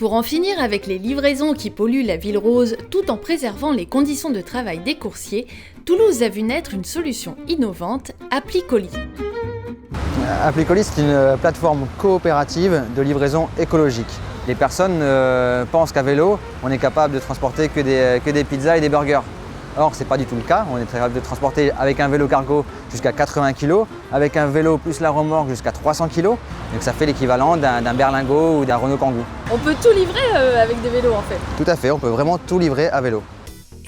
Pour en finir avec les livraisons qui polluent la ville rose tout en préservant les conditions de travail des coursiers, Toulouse a vu naître une solution innovante, Appli-Colis. Appli-Colis, c'est une plateforme coopérative de livraison écologique. Les personnes pensent qu'à vélo, on est capable de transporter que des pizzas et des burgers. Or, ce n'est pas du tout le cas. On est capable de transporter avec un vélo cargo jusqu'à 80 kg, avec un vélo plus la remorque jusqu'à 300 kg. Donc ça fait l'équivalent d'un berlingot ou d'un Renault Kangoo. On peut tout livrer avec des vélos en fait. Tout à fait, on peut vraiment tout livrer à vélo.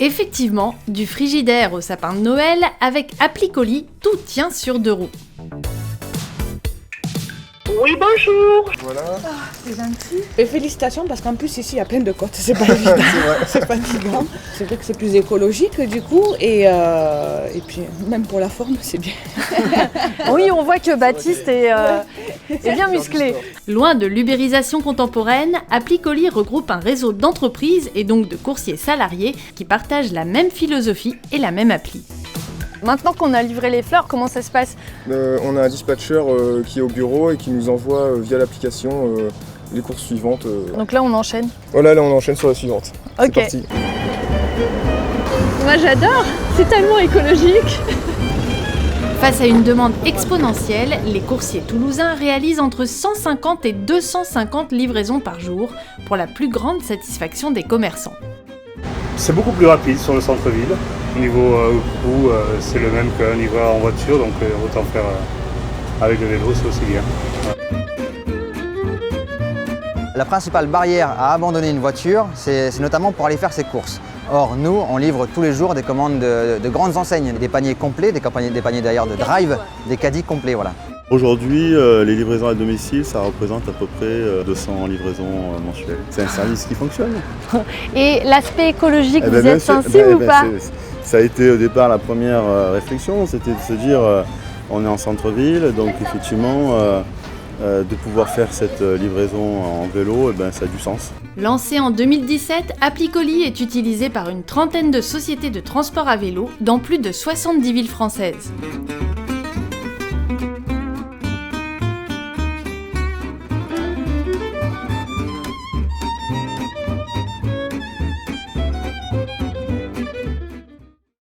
Effectivement, du frigidaire au sapin de Noël, avec Appli-Colis, tout tient sur 2 roues. Oui, bonjour. Voilà. C'est gentil. Et félicitations parce qu'en plus ici il y a plein de côtes, c'est pas évident, c'est fatigant. C'est vrai que c'est plus écologique du coup et puis même pour la forme c'est bien. Oui, on voit que Baptiste est bien musclé. Loin de l'ubérisation contemporaine, Appli-Colis regroupe un réseau d'entreprises et donc de coursiers salariés qui partagent la même philosophie et la même appli. Maintenant qu'on a livré les fleurs, comment ça se passe? On a un dispatcher qui est au bureau et qui nous envoie via l'application les courses suivantes. Donc là on enchaîne. Voilà, là on enchaîne sur la suivante. Ok. C'est parti. Moi j'adore, c'est tellement écologique. Face à une demande exponentielle, les coursiers toulousains réalisent entre 150 et 250 livraisons par jour pour la plus grande satisfaction des commerçants. C'est beaucoup plus rapide sur le centre-ville. Au niveau coût, c'est le même qu'un livreur en voiture, donc autant faire avec le vélo, c'est aussi bien. La principale barrière à abandonner une voiture, c'est notamment pour aller faire ses courses. Or, nous, on livre tous les jours des commandes de grandes enseignes, des paniers complets, des paniers d'ailleurs de drive, des caddies complets, voilà. Aujourd'hui, les livraisons à domicile, ça représente à peu près 200 livraisons mensuelles. C'est un service qui fonctionne. Et l'aspect écologique, vous êtes sensible ou pas? Ça a été au départ la première réflexion, c'était de se dire on est en centre-ville, donc effectivement de pouvoir faire cette livraison en vélo, ça a du sens. Lancé en 2017, Appli-Colis est utilisé par une trentaine de sociétés de transport à vélo dans plus de 70 villes françaises.